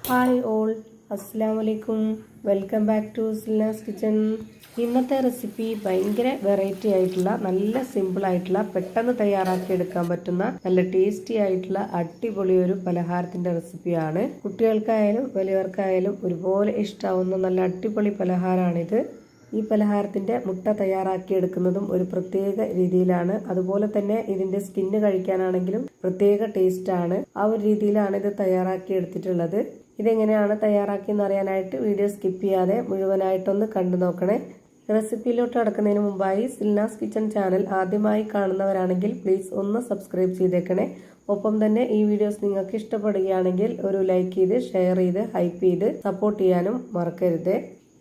Hi all, അസ്സലാമു അലൈക്കും. Welcome back to Silna's kitchen. ഇന്നത്തെ റെസിപ്പി ഭയങ്കര വെറൈറ്റി ആയിട്ടുള്ള, നല്ല സിമ്പിൾ ആയിട്ടുള്ള, പെട്ടെന്ന് തയ്യാറാക്കി എടുക്കാൻ പറ്റുന്ന നല്ല ടേസ്റ്റി ആയിട്ടുള്ള അടിപൊളി ഒരു പലഹാരത്തിന്റെ റെസിപ്പിയാണ്. കുട്ടികൾക്കായാലും വലിയവർക്കായാലും ഒരുപോലെ ഇഷ്ടാവുന്ന നല്ല അടിപൊളി പലഹാരമാണിത്. ഈ പലഹാരത്തിന്റെ മുട്ട തയ്യാറാക്കി എടുക്കുന്നതും ഒരു പ്രത്യേക രീതിയിലാണ്. അതുപോലെ തന്നെ ഇതിന്റെ സ്കിന്ന് കഴിക്കാനാണെങ്കിലും പ്രത്യേക ടേസ്റ്റ് ആണ്. ആ ഒരു രീതിയിലാണ് ഇത് തയ്യാറാക്കി എടുത്തിട്ടുള്ളത്. ഇതെങ്ങനെയാണ് തയ്യാറാക്കിയെന്ന് അറിയാനായിട്ട് വീഡിയോ സ്കിപ്പ് ചെയ്യാതെ മുഴുവനായിട്ടൊന്ന് കണ്ടു നോക്കണേ. റെസിപ്പിയിലോട്ട് കടക്കുന്നതിന് മുമ്പായി സിൽനാസ് കിച്ചൺ ചാനൽ ആദ്യമായി കാണുന്നവരാണെങ്കിൽ പ്ലീസ് ഒന്ന് സബ്സ്ക്രൈബ് ചെയ്തേക്കണേ. ഒപ്പം തന്നെ ഈ വീഡിയോസ് നിങ്ങൾക്ക് ഇഷ്ടപ്പെടുകയാണെങ്കിൽ ഒരു ലൈക്ക് ചെയ്ത് ഷെയർ ചെയ്ത് ഹൈപ്പ് ചെയ്ത് സപ്പോർട്ട് ചെയ്യാനും മറക്കരുത്.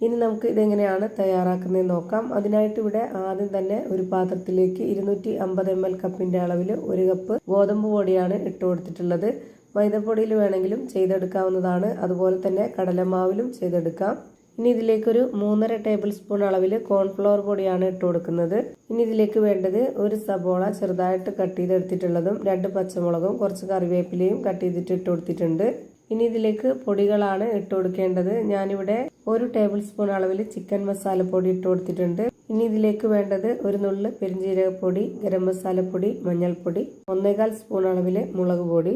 ഇനി നമുക്ക് ഇതെങ്ങനെയാണ് തയ്യാറാക്കുന്നതെന്ന് നോക്കാം. അതിനായിട്ട് ഇവിടെ ആദ്യം തന്നെ ഒരു പാത്രത്തിലേക്ക് 250 ml കപ്പിന്റെ അളവിൽ 1 കപ്പ് ഗോതമ്പ് പൊടിയാണ് ഇട്ട് കൊടുത്തിട്ടുള്ളത്. മൈദപ്പൊടിയിൽ വേണമെങ്കിലും ചെയ്തെടുക്കാവുന്നതാണ്. അതുപോലെ തന്നെ കടലമാവിലും ചെയ്തെടുക്കാം. ഇനി ഇതിലേക്ക് ഒരു 3.5 ടേബിൾ സ്പൂൺ അളവിൽ കോൺഫ്ലവർ പൊടിയാണ് ഇട്ട് കൊടുക്കുന്നത്. ഇനി ഇതിലേക്ക് വേണ്ടത് ഒരു സബോള ചെറുതായിട്ട് കട്ട് ചെയ്തെടുത്തിട്ടുള്ളതും 2 പച്ചമുളകും കുറച്ച് കറിവേപ്പിലയും കട്ട് ചെയ്തിട്ട് ഇട്ട് കൊടുത്തിട്ടുണ്ട്. ഇനി ഇതിലേക്ക് പൊടികളാണ് ഇട്ട് കൊടുക്കേണ്ടത്. ഞാനിവിടെ 1 ടേബിൾ സ്പൂൺ അളവിൽ ചിക്കൻ മസാലപ്പൊടി ഇട്ട് കൊടുത്തിട്ടുണ്ട്. ഇനി ഇതിലേക്ക് വേണ്ടത് ഒരു നുള്ള് പെരിഞ്ജീരകപ്പൊടി, ഗരം മസാലപ്പൊടി, മഞ്ഞൾപ്പൊടി, 1.25 സ്പൂൺ അളവിൽ മുളക് പൊടി.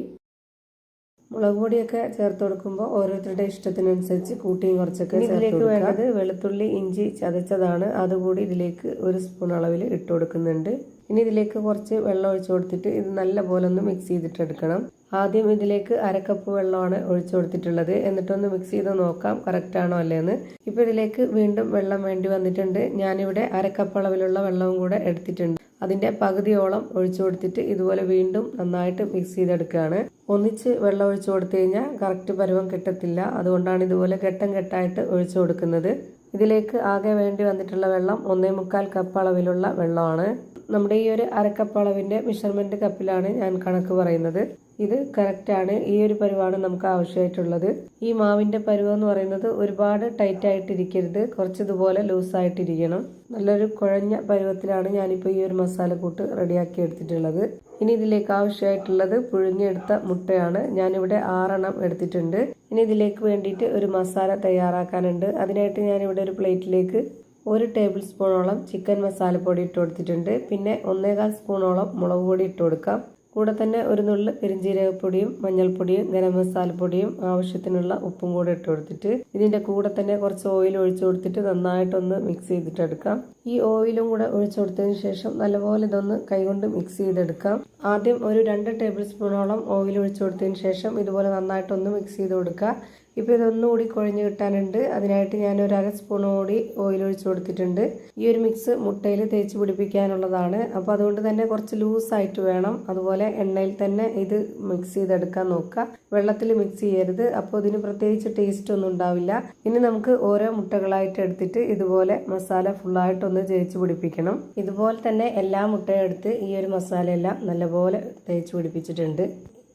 മുളക് പൊടിയൊക്കെ ചേർത്ത് കൊടുക്കുമ്പോൾ ഓരോരുത്തരുടെ ഇഷ്ടത്തിനനുസരിച്ച് കൂട്ടിയും കുറച്ചൊക്കെ. ഇതിലേക്ക് വേണ്ടത് വെളുത്തുള്ളി ഇഞ്ചി ചതച്ചതാണ്. അതുകൂടി ഇതിലേക്ക് 1 സ്പൂൺ അളവിൽ ഇട്ട് കൊടുക്കുന്നുണ്ട്. ഇനി ഇതിലേക്ക് കുറച്ച് വെള്ളം ഒഴിച്ചു കൊടുത്തിട്ട് ഇത് നല്ല പോലെ ഒന്ന് മിക്സ് ചെയ്തിട്ടെടുക്കണം. ആദ്യം ഇതിലേക്ക് 1/2 കപ്പ് വെള്ളമാണ് ഒഴിച്ചു കൊടുത്തിട്ടുള്ളത്. എന്നിട്ടൊന്ന് മിക്സ് ചെയ്ത് നോക്കാം കറക്റ്റ് ആണോ അല്ലേന്ന്. ഇപ്പൊ ഇതിലേക്ക് വീണ്ടും വെള്ളം വേണ്ടി വന്നിട്ടുണ്ട്. ഞാനിവിടെ 1/2 കപ്പ് അളവിലുള്ള വെള്ളവും കൂടെ എടുത്തിട്ടുണ്ട്. അതിന്റെ പകുതിയോളം ഒഴിച്ചു കൊടുത്തിട്ട് ഇതുപോലെ വീണ്ടും നന്നായിട്ട് മിക്സ് ചെയ്തെടുക്കുകയാണ്. ഒന്നിച്ച് വെള്ളം ഒഴിച്ചു കൊടുത്തു കഴിഞ്ഞാൽ കറക്റ്റ് പരുവം കിട്ടത്തില്ല. അതുകൊണ്ടാണ് ഇതുപോലെ ഘട്ടം ഘട്ടമായിട്ട് ഒഴിച്ചു കൊടുക്കുന്നത്. ഇതിലേക്ക് ആകെ വേണ്ടി വന്നിട്ടുള്ള വെള്ളം 1.25 കപ്പ് അളവിലുള്ള വെള്ളമാണ്. നമ്മുടെ ഈ ഒരു 1/2 കപ്പ് അളവിന്റെ മെഷർമെന്റ് കപ്പിലാണ് ഞാൻ കണക്ക് പറയുന്നത്. ഇത് കറക്റ്റ് ആണ്. ഈ ഒരു പരുവാണ് നമുക്ക് ആവശ്യമായിട്ടുള്ളത്. ഈ മാവിന്റെ പരുവം എന്ന് പറയുന്നത് ഒരുപാട് ടൈറ്റ് ആയിട്ടിരിക്കരുത്, കുറച്ച് ഇതുപോലെ ലൂസായിട്ടിരിക്കണം. നല്ലൊരു കുഴഞ്ഞ പരുവത്തിലാണ് ഞാനിപ്പോൾ ഈ ഒരു മസാലക്കൂട്ട് റെഡിയാക്കി എടുത്തിട്ടുള്ളത്. ഇനി ഇതിലേക്ക് ആവശ്യമായിട്ടുള്ളത് പുഴുങ്ങിയെടുത്ത മുട്ടയാണ്. ഞാനിവിടെ 6 എണ്ണം എടുത്തിട്ടുണ്ട്. ഇനി ഇതിലേക്ക് വേണ്ടിയിട്ട് ഒരു മസാല തയ്യാറാക്കാനുണ്ട്. അതിനായിട്ട് ഞാനിവിടെ ഒരു പ്ലേറ്റിലേക്ക് 1 ടേബിൾ സ്പൂണോളം ചിക്കൻ മസാലപ്പൊടി ഇട്ട് കൊടുത്തിട്ടുണ്ട്. പിന്നെ 1.25 സ്പൂണോളം മുളക് പൊടി ഇട്ട് കൊടുക്കാം. കൂടെ തന്നെ ഒരു നുള്ള് പെരിഞ്ജീരകപ്പൊടിയും മഞ്ഞൾപ്പൊടിയും ഗരം മസാലപ്പൊടിയും ആവശ്യത്തിനുള്ള ഉപ്പും കൂടെ ഇട്ട് കൊടുത്തിട്ട് ഇതിന്റെ കൂടെ തന്നെ കുറച്ച് ഓയിൽ ഒഴിച്ചു കൊടുത്തിട്ട് നന്നായിട്ടൊന്ന് മിക്സ് ചെയ്തിട്ടെടുക്കാം. ഈ ഓയിലും കൂടെ ഒഴിച്ചു കൊടുത്തതിന് ശേഷം നല്ലപോലെ ഇതൊന്ന് കൈകൊണ്ട് മിക്സ് ചെയ്തെടുക്കാം. ആദ്യം ഒരു 2 ടേബിൾ സ്പൂണോളം ഓയിൽ ഒഴിച്ചു കൊടുത്തതിന് ശേഷം ഇതുപോലെ നന്നായിട്ടൊന്ന് മിക്സ് ചെയ്ത് കൊടുക്കുക. ഇപ്പോൾ ഇതൊന്നുകൂടി കുഴഞ്ഞു കിട്ടാനുണ്ട്. അതിനായിട്ട് ഞാൻ ഒരു 1/2 സ്പൂൺ കൂടി ഓയിൽ ഒഴിച്ചു കൊടുത്തിട്ടുണ്ട്. ഈ ഒരു മിക്സ് മുട്ടയിൽ തേച്ച് പിടിപ്പിക്കാനുള്ളതാണ്. അപ്പോൾ അതുകൊണ്ട് തന്നെ കുറച്ച് ലൂസായിട്ട് വേണം. അതുപോലെ എണ്ണയിൽ തന്നെ ഇത് മിക്സ് ചെയ്തെടുക്കാൻ നോക്കുക. വെള്ളത്തിൽ മിക്സ് ചെയ്യരുത്. അപ്പോൾ ഇതിന് പ്രത്യേകിച്ച് ടേസ്റ്റ് ഒന്നും ഉണ്ടാവില്ല. ഇനി നമുക്ക് ഓരോ മുട്ടകളായിട്ട് എടുത്തിട്ട് ഇതുപോലെ മസാല ഫുള്ളായിട്ടൊന്ന് തേച്ച് പിടിപ്പിക്കണം. ഇതുപോലെ തന്നെ എല്ലാ മുട്ടയും എടുത്ത് ഈ ഒരു മസാലയെല്ലാം നല്ലപോലെ തേച്ച് പിടിപ്പിച്ചിട്ടുണ്ട്.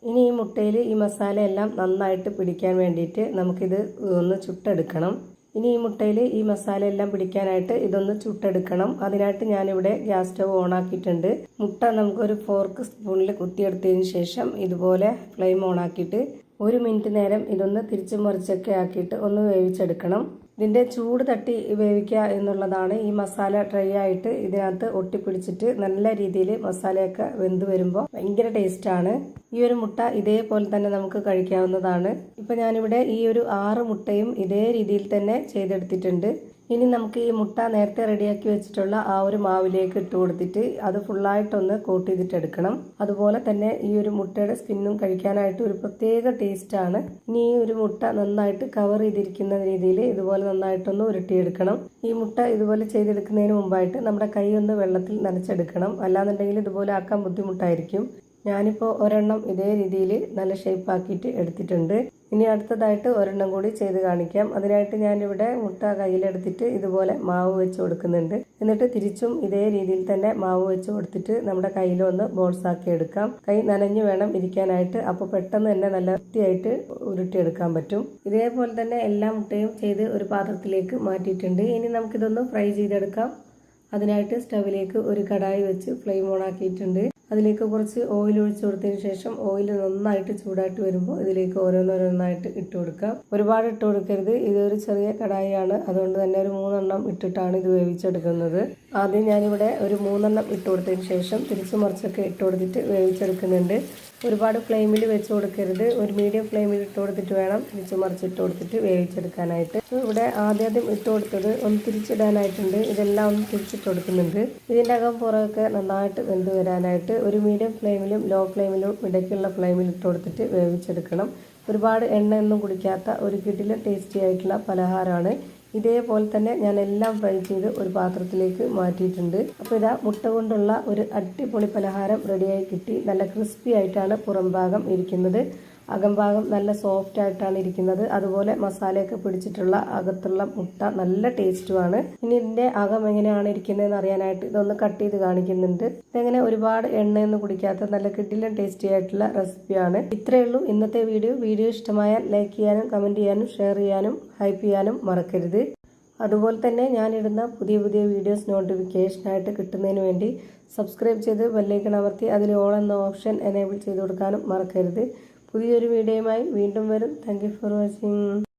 ഇനി ഈ മുട്ടയിൽ ഈ മസാല എല്ലാം നന്നായിട്ട് പിടിക്കാൻ വേണ്ടിയിട്ട് നമുക്കിത് ഒന്ന് ചുട്ടെടുക്കണം. ഇനി ഈ മുട്ടയിൽ ഈ മസാല എല്ലാം പിടിക്കാനായിട്ട് ഇതൊന്ന് ചുട്ടെടുക്കണം. അതിനായിട്ട് ഞാനിവിടെ ഗ്യാസ് സ്റ്റവ് ഓൺ ആക്കിയിട്ടുണ്ട്. മുട്ട നമുക്കൊരു ഫോർക്ക് സ്പൂണിൽ കുത്തിയെടുത്തതിന് ശേഷം ഇതുപോലെ ഫ്ലെയിം ഓൺ ആക്കിയിട്ട് 1 മിനിറ്റ് നേരം ഇതൊന്ന് തിരിച്ചു മറിച്ചൊക്കെ ആക്കിയിട്ട് ഒന്ന് വേവിച്ചെടുക്കണം. ഇതിന്റെ ചൂട് തട്ടി വേവിക്കുക എന്നുള്ളതാണ്. ഈ മസാല ഡ്രൈ ആയിട്ട് ഇതിനകത്ത് ഒട്ടിപ്പിടിച്ചിട്ട് നല്ല രീതിയിൽ മസാലയൊക്കെ വെന്ത് വരുമ്പോൾ ഭയങ്കര ടേസ്റ്റ് ആണ്. ഈ ഒരു മുട്ട ഇതേപോലെ തന്നെ നമുക്ക് കഴിക്കാവുന്നതാണ്. ഇപ്പൊ ഞാനിവിടെ ഈ ഒരു 6 മുട്ടയും ഇതേ രീതിയിൽ തന്നെ ചെയ്തെടുത്തിട്ടുണ്ട്. ഇനി നമുക്ക് ഈ മുട്ട നേരത്തെ റെഡിയാക്കി വെച്ചിട്ടുള്ള ആ ഒരു മാവിലേക്ക് ഇട്ട് കൊടുത്തിട്ട് അത് ഫുള്ളായിട്ടൊന്ന് കോട്ട് ചെയ്തിട്ടെടുക്കണം. അതുപോലെ തന്നെ ഈ ഒരു മുട്ടയുടെ സ്കിന്നും കഴിക്കാനായിട്ട് ഒരു പ്രത്യേക ടേസ്റ്റ് ആണ്. ഇനി ഈ ഒരു മുട്ട നന്നായിട്ട് കവർ ചെയ്തിരിക്കുന്ന രീതിയിൽ ഇതുപോലെ നന്നായിട്ടൊന്ന് ഉരുട്ടിയെടുക്കണം. ഈ മുട്ട ഇതുപോലെ ചെയ്തെടുക്കുന്നതിന് മുമ്പായിട്ട് നമ്മുടെ കൈ ഒന്ന് വെള്ളത്തിൽ നനച്ചെടുക്കണം. അല്ലാന്നുണ്ടെങ്കിൽ ഇതുപോലെ ആക്കാൻ ബുദ്ധിമുട്ടായിരിക്കും. ഞാനിപ്പോൾ ഒരെണ്ണം ഇതേ രീതിയിൽ നല്ല ഷേപ്പ് ആക്കിയിട്ട് എടുത്തിട്ടുണ്ട്. ഇനി അടുത്തതായിട്ട് ഒരെണ്ണം കൂടി ചെയ്ത് കാണിക്കാം. അതിനായിട്ട് ഞാനിവിടെ മുട്ട കയ്യിലെടുത്തിട്ട് ഇതുപോലെ മാവ് വെച്ച് കൊടുക്കുന്നുണ്ട്. എന്നിട്ട് തിരിച്ചും ഇതേ രീതിയിൽ തന്നെ മാവ് വെച്ച് കൊടുത്തിട്ട് നമ്മുടെ കയ്യിലൊന്ന് ബോൾസ് ആക്കി എടുക്കാം. കൈ നനഞ്ഞു വേണം ഇരിക്കാനായിട്ട്. അപ്പോൾ പെട്ടെന്ന് തന്നെ നല്ല വൃത്തിയായിട്ട് ഉരുട്ടിയെടുക്കാൻ പറ്റും. ഇതേപോലെ തന്നെ എല്ലാ മുട്ടയും ചെയ്ത് ഒരു പാത്രത്തിലേക്ക് മാറ്റിയിട്ടുണ്ട്. ഇനി നമുക്കിതൊന്ന് ഫ്രൈ ചെയ്തെടുക്കാം. അതിനായിട്ട് സ്റ്റവിലേക്ക് ഒരു കടായി വെച്ച് ഫ്ലെയിം ഓൺ ആക്കിയിട്ടുണ്ട്. അതിലേക്ക് കുറച്ച് ഓയിൽ ഒഴിച്ചു കൊടുത്തതിന് ശേഷം ഓയിൽ നന്നായിട്ട് ചൂടായിട്ട് വരുമ്പോൾ ഇതിലേക്ക് ഓരോന്നോരോന്നായിട്ട് ഇട്ട് കൊടുക്കാം. ഒരുപാട് ഇട്ട് കൊടുക്കരുത്. ഇതൊരു ചെറിയ കടായിയാണ്, അതുകൊണ്ട് തന്നെ ഒരു 3 എണ്ണം ഇട്ടിട്ടാണ് ഇത് വേവിച്ചെടുക്കുന്നത്. ആദ്യം ഞാനിവിടെ ഒരു 3 എണ്ണം ഇട്ട് കൊടുത്തതിന് ശേഷം തിരിച്ചു മറിച്ചൊക്കെ ഇട്ട് കൊടുത്തിട്ട് വേവിച്ചെടുക്കുന്നുണ്ട്. ഒരുപാട് ഫ്ലെയിമിൽ വെച്ച് കൊടുക്കരുത്, ഒരു മീഡിയം ഫ്ലെയിമിൽ ഇട്ട് കൊടുത്തിട്ട് വേണം തിരിച്ചു മറിച്ചിട്ട് കൊടുത്തിട്ട് വേവിച്ചെടുക്കാനായിട്ട്. ഇവിടെ ആദ്യം ഇട്ട് കൊടുത്തത് ഒന്ന് തിരിച്ചിടാനായിട്ടുണ്ട്. ഇതെല്ലാം ഒന്ന് തിരിച്ചിട്ട് കൊടുക്കുന്നുണ്ട്. ഇതിൻ്റെ അകം പുറമൊക്കെ നന്നായിട്ട് വെന്ത് വരാനായിട്ട് ഒരു മീഡിയം ഫ്ലെയിമിലും ലോ ഫ്ലെയിമിലും ഇടയ്ക്കുള്ള ഫ്ലെയിമിൽ ഇട്ട് കൊടുത്തിട്ട് വേവിച്ചെടുക്കണം. ഒരുപാട് എണ്ണയൊന്നും കുടിക്കാത്ത ഒരു കിടിലൻ ടേസ്റ്റി ആയിട്ടുള്ള പലഹാരമാണ്. ഇതേപോലെ തന്നെ ഞാൻ എല്ലാം ഫ്രൈ ചെയ്ത് ഒരു പാത്രത്തിലേക്ക് മാറ്റിയിട്ടുണ്ട്. അപ്പോൾ ഇതാ മുട്ട കൊണ്ടുള്ള ഒരു അടിപൊളി പലഹാരം റെഡിയായി കിട്ടി. നല്ല ക്രിസ്പി ആയിട്ടാണ് പുറം ഭാഗം ഇരിക്കുന്നത്, അകംഭാഗം നല്ല സോഫ്റ്റ് ആയിട്ടാണ് ഇരിക്കുന്നത്. അതുപോലെ മസാലയൊക്കെ പിടിച്ചിട്ടുള്ള അകത്തുള്ള മുട്ട നല്ല ടേസ്റ്റുമാണ്. ഇനി ഇതിൻ്റെ അകം എങ്ങനെയാണ് ഇരിക്കുന്നതെന്ന് അറിയാനായിട്ട് ഇതൊന്ന് കട്ട് ചെയ്ത് കാണിക്കുന്നുണ്ട്. ഇതെങ്ങനെ ഒരുപാട് എണ്ണയൊന്നും കുടിക്കാത്ത നല്ല കിടിലൻ ടേസ്റ്റി ആയിട്ടുള്ള റെസിപ്പിയാണ്. ഇത്രയേ ഉള്ളൂ ഇന്നത്തെ വീഡിയോ ഇഷ്ടമായാൽ ലൈക്ക് ചെയ്യാനും കമൻറ്റ് ചെയ്യാനും ഷെയർ ചെയ്യാനും ഹൈപ്പ് ചെയ്യാനും മറക്കരുത്. അതുപോലെ തന്നെ ഞാനിടുന്ന പുതിയ വീഡിയോസ് നോട്ടിഫിക്കേഷനായിട്ട് കിട്ടുന്നതിന് വേണ്ടി സബ്സ്ക്രൈബ് ചെയ്ത് ബെല്ലൈക്കൺ അമർത്തി അതിൽ ഓൾ എന്ന ഓപ്ഷൻ എനേബിൾ ചെയ്ത് കൊടുക്കാനും മറക്കരുത്. പുതിയൊരു വീഡിയോയുമായി വീണ്ടും വരും. Thank you for watching.